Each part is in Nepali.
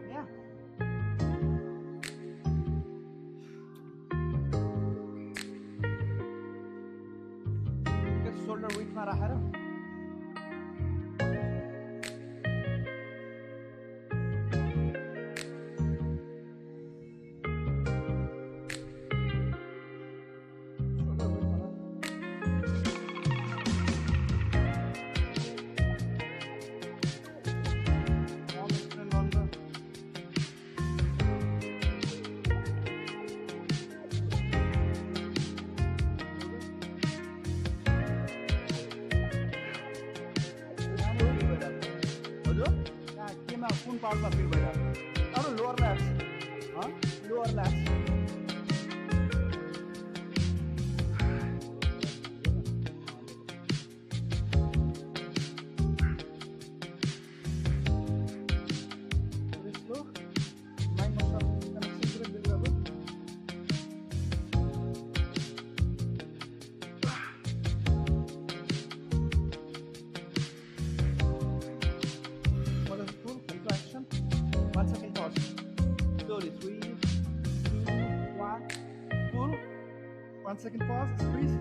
यहाँ सोल्डर विथमा राखेर कुन पार्टमा फिल भइरहेको अरू lower laughs lower laughs One second pause, squeeze.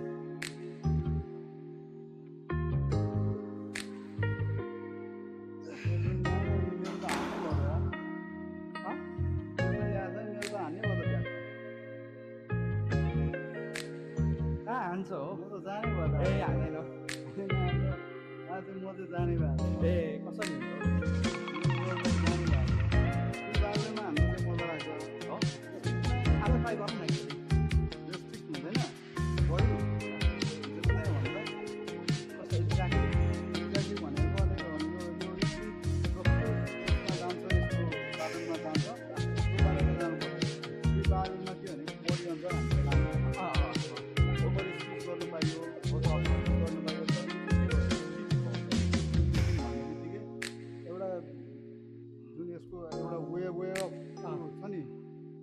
हान्छ हो म त जाने भयो त ए हान्दैन आज म चाहिँ जाने भयो ए कसरी हुन्छ बारेमा हाम्रो चाहिँ मजा लाग्छ हो आज ट्राई गरौँ न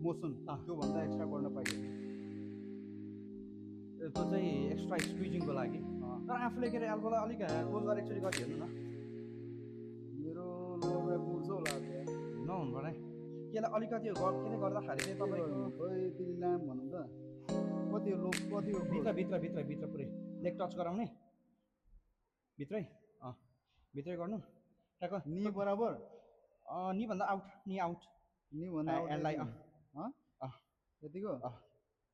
मोसन त्योभन्दा एक्स्ट्रा गर्न पाइँदैन त्यो चाहिँ एक्स्ट्रा स्क्विजिङको लागि तर आफूले के अरे एल्बोलाई अलिक क्लोज गरेर एकचोटि गरी हेर्नु न मेरो लोभे पुग्छ होला नहुनु भने केलाई अलिकति के गर्दाखेरि चाहिँ तपाईँको खोइ दिल्लाम भनौँ त कति हो लोभ कति हो भित्र पुरै लेग टच गराउने भित्रै भित्रै गर्नु ट्याक नि बराबर नि भन्दा आउट नि आउट नि भन्दा एन्डलाई यतिको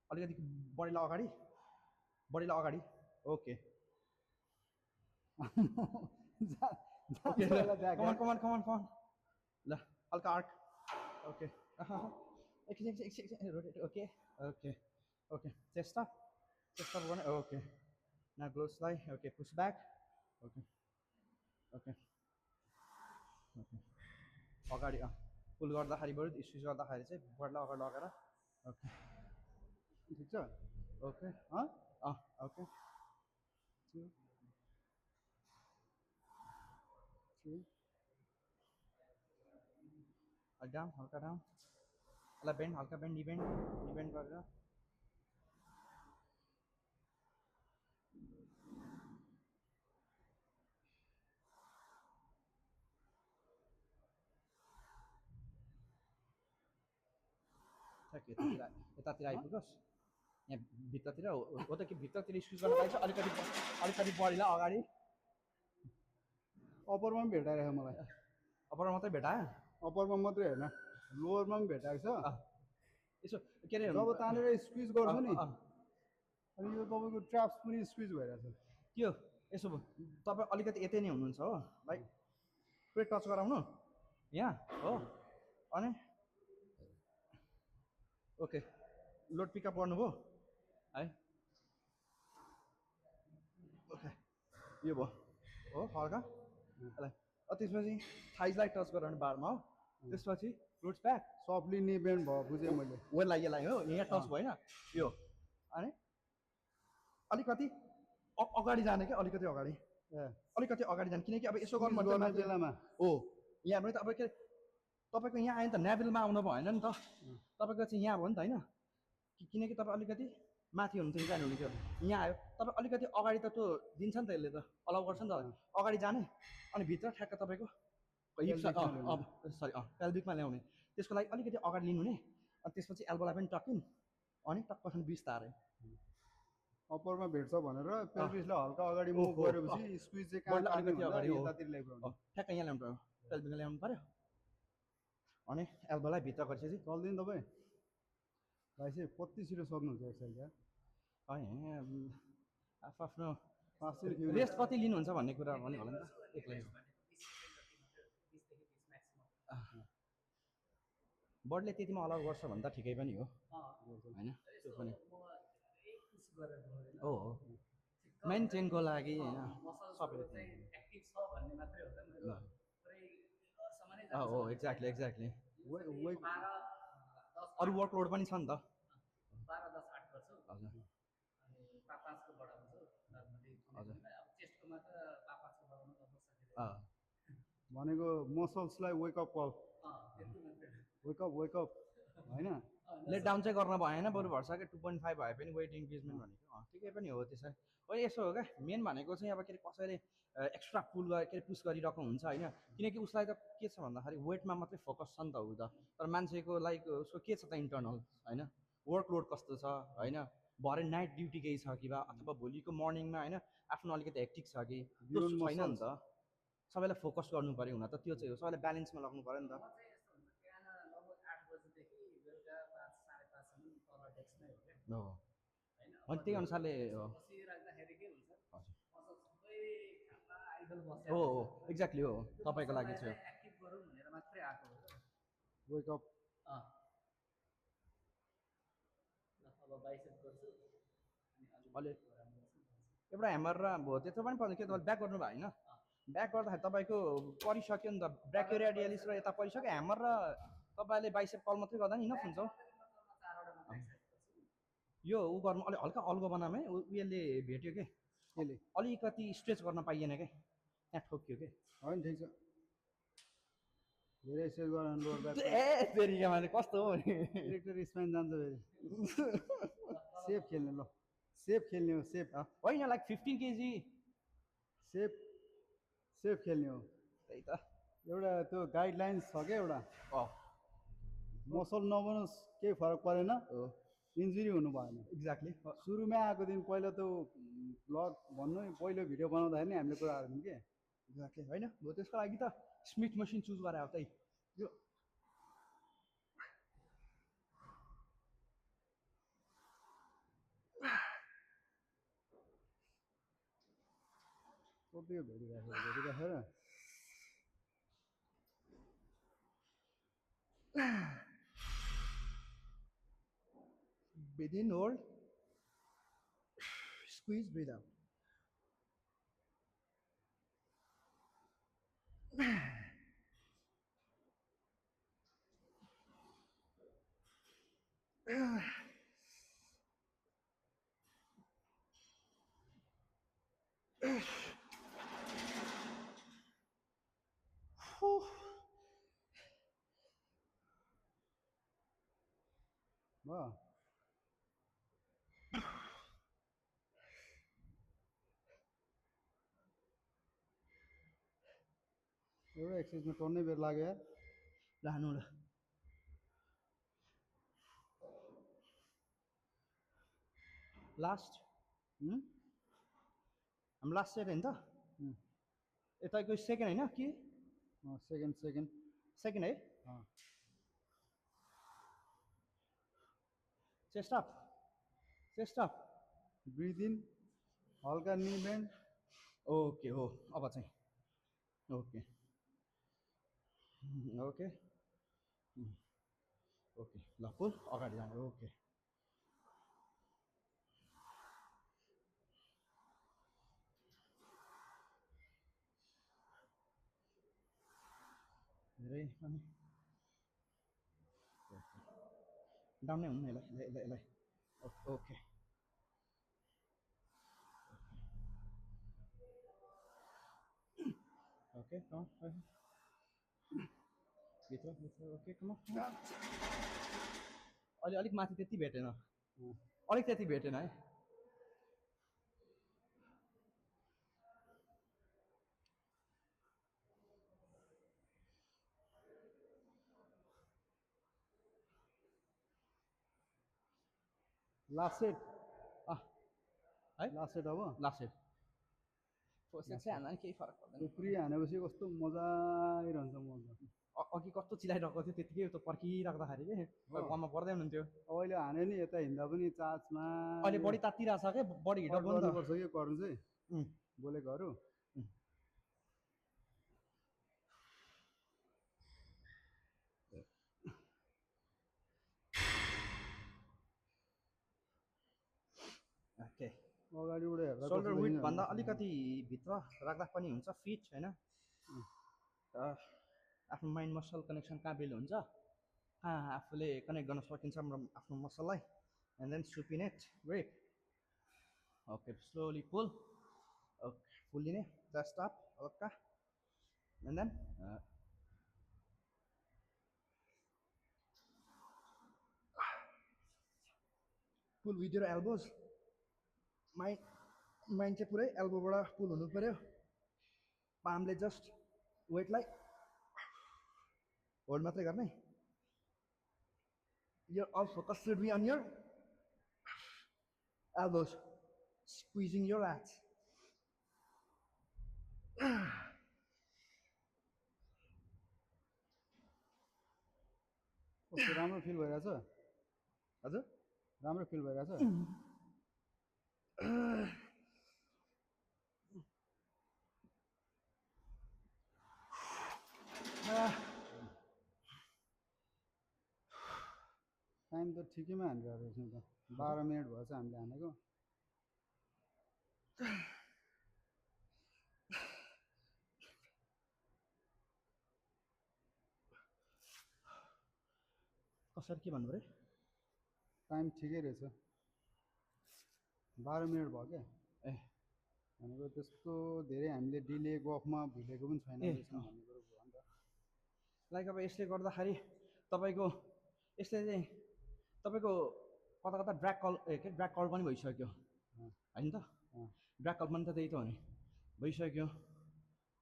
अलिकति बढीलाई अगाडि ओके कमान ल हल्का आर्क ओके एकछिन rotate okay okay okay chest up गर्ने ओके ना ग्लोभ्सलाई okay push back okay okay okay अगाडि पुल गर्दाखेरि बरु स्विच गर्दाखेरि चाहिँ बढीलाई अगाडि लगेर ओके ठिक छ ओके ओके डाउन हल्का डाउन ल बेन्ड हल्का बेन्ड डिबेन्ड गरेर यतातिर आइपुगोस् यहाँ भित्रतिर हो त कि भित्रतिर स्क्विज गर्न पाइन्छ अलिकति बढीलाई अगाडि अप्परमा पनि भेटाइरहेको मलाई अप्परमा मात्रै भेटायो अप्परमा मात्रै होइन लोवरमा पनि भेटाएको छ यसो के अरे जब तानेर स्क्विज गर्छ नि अनि यो तपाईँको ट्र्याप्स पनि स्क्विज भइरहेको छ त्यो यसो तपाईँ अलिकति यतै नै हुनुहुन्छ हो भाइ पुरै टच गराउनु यहाँ हो अनि ओके लोड पिकअप गर्नुभयो है ओके यो भयो हो हल्का त्यसपछि थाइजलाई टच गराउने बारमा हो त्यसपछि फ्रुट्स प्याक सफ्टली नि बेन्ड भयो बुझेँ मैले यसलाई हो यहाँ टच भएन यो अनि अलिकति अगाडि जाने क्या अलिकति अगाडि जाने किनकि अब यसो गर्नु बेलामा हो यहाँ पनि त अब के तपाईँको यहाँ आयो नि त नेभेलमा आउनु भएन नि त तपाईँको चाहिँ यहाँ भयो नि त होइन किनकि तपाईँ अलिकति माथि हुनुहुन्थ्यो जानु हुन्थ्यो यहाँ आयो तपाईँ अलिकति अगाडि त त्यो दिन्छ नि त यसले त अलाउ गर्छ नि त अगाडि जाने अनि भित्र ठ्याक्क तपाईँको हिप्स पेल्भिकमा ल्याउने। सरी पेल्भिकमा ल्याउने त्यसको लागि अलिकति अगाडि लिनु हुने अनि त्यसपछि एल्बोलाई पनि टकिन अनि टक्कसँग बिस्तारै अप्परमा भेट्छ भनेर पेल्भिसलाई हल्का अगाडि मुभ ओहो गरेपछि स्क्विज चाहिँ कहाँ बडीलाई पार्ने अलिकति भन्दा अगाडि हो यतातिर ल्याइपुऱ्याउने। ठ्याक्कै यहाँ ल्याउनु पऱ्यो पेल्भिकमा ल्याउनु पऱ्यो अनि एल्बोलाई भित्र गरिसकेपछि चल्दैन तपाईँ भाइ चाहिँ कति छिटो सक्नुहुन्छ एक्सर्साइज यार। आफ्नो फास्ट एन्ड फ्युरियस। रेस्ट कति लिनुहुन्छ भन्ने कुरा भन्यो होला नि त एक्लै बडीले त्यतिमा अलाउ गर्छ भने त ठिकै पनि हो होइन त्यो पनि हो मेन्टेनको लागि होइन सबैले हो एक्ज्याक्टली एक्ज्याक्टली अरू वर्कलोड पनि छ नि त हजुर भनेको मसल्सलाई वेकअप कल, वेकअप होइन। लेट डाउन चाहिँ गर्न भएन बरु भर्छ क्या 2.5 भए पनि वेट इन्क्रिजमेन्ट भनेको ठिकै पनि हो त्यसै होइन यसो हो क्या मेन भनेको चाहिँ अब के अरे कसैले एक्स्ट्रा पुल के अरे पुस गरिरहेको हुन्छ होइन किनकि उसलाई त के छ भन्दाखेरि वेटमा मात्रै फोकस छ नि त ऊ त तर मान्छेको लाइक उसको के छ त इन्टर्नल होइन वर्कलोड कस्तो छ होइन भरे नाइट ड्युटी केही छ कि बा अथवा भोलिको मर्निङमा होइन आफ्नो अलिकति हेक्टिक छ कि त्यो छैन नि त सबैलाई फोकस गर्नु पऱ्यो हुन त त्यो चाहिँ हो सबैलाई ब्यालेन्समा लाग्नु पऱ्यो नि त अनि त्यही अनुसारले हो हो एक्ज्याक्टली हो तपाईँको लागि चाहिँ वेकअप अहिले एउटा ह्यामर र अब त्यत्रो पनि पर्दैन के तपाईँले ब्याक गर्नु भयो होइन ब्याक गर्दाखेरि तपाईँको परिसक्यो नि त ब्राकियोरेडियलिस र यता परिसक्यो ह्यामर र तपाईँले बाइसेप कल मात्रै गर्दा नि इनफ हुन्छ यो ऊ गर्नु अलिक हल्का अल्गो बनामै उयोले भेट्यो के यसले अलिकति स्ट्रेच गर्न पाइएन क्या त्यहाँ ठोकियो के होइन ठिक छ धेरै एक्सर्साइज गरेर लोवर ब्याक ए तेरिका माने कस्तो हो डिरेक्टर स्पाइन जान्छ फेरि सेफ खेल्ने ल सेफ खेल्ने हो सेफ होइन लाइक 15 केजी सेफ सेफ खेल्ने हो त्यही त एउटा त्यो गाइडलाइन्स छ क्या एउटा मसल नबनोस् केही फरक परेन इन्जुरी हुनु भएन एक्ज्याक्टली सुरुमै आएको दिन पहिला त्यो ब्लग भन्नु नि पहिलो भिडियो बनाउँदाखेरि नि हामीले कुरा गर्थ्यौँ कि एक्ज्याक्टली होइन हो त्यसको लागि त स्मिथ मसिन चुज गरे हो त्यही यो कति भेटिराखेर breathe in, hold, squeeze, breathe out. भयो एउटा एक्सर्साइजमा टन्नै बेर लाग्यो यार लानु ल लास्ट हाम्रो लास्ट सेट होइन त यताको सेकेन्ड होइन के सेकेन्ड सेकेन्ड है चेस्ट अप ब्रिथ इन हल्का नी बेन्ड ओके हो अब चाहिँ ओके ओके ओके ल पुल अगाडि जाने ओके धेरै अनि डाउन नै हुनु नि यसलाई ओके ओके भित्र ओके कम अहिले अलिक माथि त्यति भेटेन अलिक त्यति भेटेन है लास्ट सेट अँ है लास्ट सेट अब लास्ट सेट फर्स्ट सेट चाहिँ हान्दा नि केही फरक पर्दैन उफ्री हानेपछि कस्तो मजा आइरहन्छ मजा अघि कस्तो चिलाइरहेको थियो त्यतिकै त पर्खिराख्दाखेरि के कममा पर्दै हुनुहुन्थ्यो अब अहिले हाने नि यता हिँड्दा पनि चार्जमा अहिले बढी तात्तिरहेछ क्या बढी हिटर पनि त गर्नुपर्छ कि गर्नु चाहिँ उम्, बोलेकोहरू उम्। ओके अगाडिबाट हेर्दा सोल्डर कस्तो विथ देखिन्छ भन्दा भने अलिकति भित्र राख्दा पनि हुन्छ फिट होइन आफ्नो माइन्ड मसल कनेक्सन कहाँ बिल्ड हुन्छ कहाँ आफूले कनेक्ट गर्न सकिन्छ आफ्नो मसललाई and then supinate great okay slowly pull okay फुल्लिने जस्ट अप हल्का and then pull with your elbows mind चाहिँ पुरै एल्बोबाट पुल हुनु पऱ्यो पामले जस्ट वेटलाई होल्ड मात्रै गर्ने your all focus should be on your elbows, squeezing your lats. कस्तो राम्रो फिल भइरहेछ हजुर राम्रो फिल भइरहेछ टाइम त ठिकैमा हानिरहेको रहेछ नि त 12 मिनट भएछ हामीले हानेको कसरी के भन्नु रे टाइम ठिकै रहेछ 12 मिनट भयो क्या ए भनेको त्यस्तो धेरै हामीले डिले गफमा भुलेको पनि छैन ए, रहेछ भन्ने कुरो भयो नि त लाइक अब यसले गर्दाखेरि तपाईँको यसले चाहिँ तपाईँको कता कता ड्र्याग कल के ड्र्याग कल पनि भइसक्यो होइन त अँ, ड्र्याग कल पनि त त्यही त हो नि भइसक्यो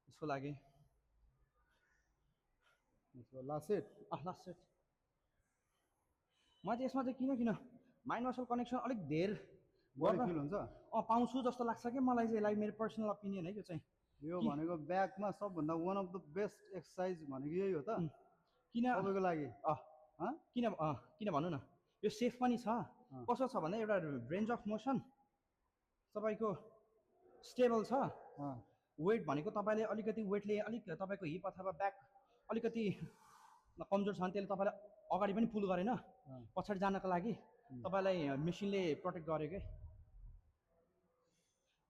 यसको लागि त्यसको लास्ट सेट लास्ट सेट म चाहिँ यसमा चाहिँ किन माइन्ड मसल कनेक्सन अलिक धेर बडी गर्न फिल हुन्छ पाउँछु जस्तो लाग्छ कि मलाई चाहिँ लाइक मेरो पर्सनल ओपिनियन है यो चाहिँ यो भनेको ब्याकमा सबभन्दा one of the best exercise भनेको यही हो त किन सबैको लागि किन भनौँ न यो सेफ पनि छ कस्तो छ भने एउटा रेन्ज अफ मोसन तपाईँको स्टेबल छ अँ, वेट भनेको तपाईँले अलिकति वेटले अलिक तपाईँको हिप अथवा ब्याक अलिकति कमजोर छ भने त्यसले तपाईँलाई अगाडि पनि पुल गरेन पछाडि जानको लागि तपाईँलाई मेसिनले प्रोटेक्ट गर्यो क्या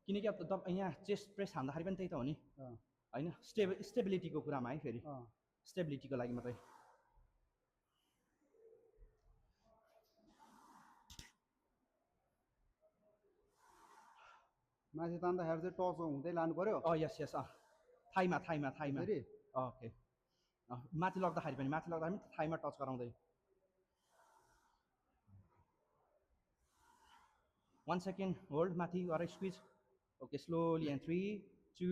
किनकि अब यहाँ चेस्ट प्रेस हान्दाखेरि पनि त्यही त हो नि अँ, होइन स्टेबिलिटीको कुरामा है फेरि अँ। स्टेबिलिटीको लागि मात्रै माथि तान्दाखेरि चाहिँ टच हुँदै लानु पर्यो यस यस थाइमा फेरि ओके माथि लग्दाखेरि पनि थाइमा टच गराउँदै 1 सेकेन्ड होल्ड माथि गरेर squeeze okay slowly and 3 2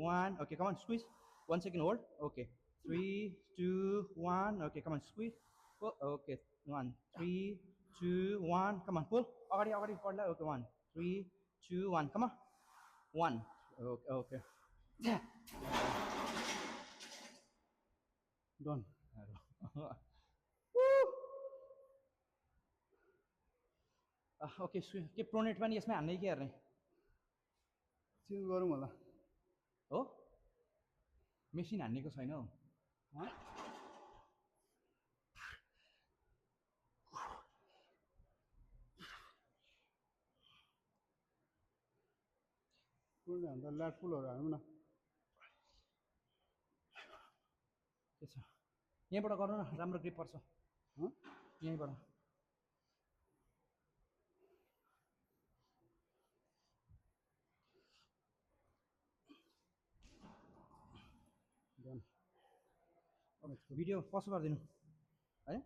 1 okay come on squeeze 1 second hold okay 3 2 1 okay come on squeeze okay 1 3 2 1 come on pull अगाडि बढ्ला okay 1 3 2 1 come on 1 okay done okay के प्रोनेट पनि यसमै हान्ने कि हेर्ने चेन्ज गरौँ होला हो मेसिन हान्नेको छैन हौ हँ? कुन हान्दा ल्याट पुलहरू हानौँ न के छ यहीँबाट गर्नु न राम्रो ग्रिप पर्छ हँ? यहीँबाट डन भिडियो पज गरिदिनु है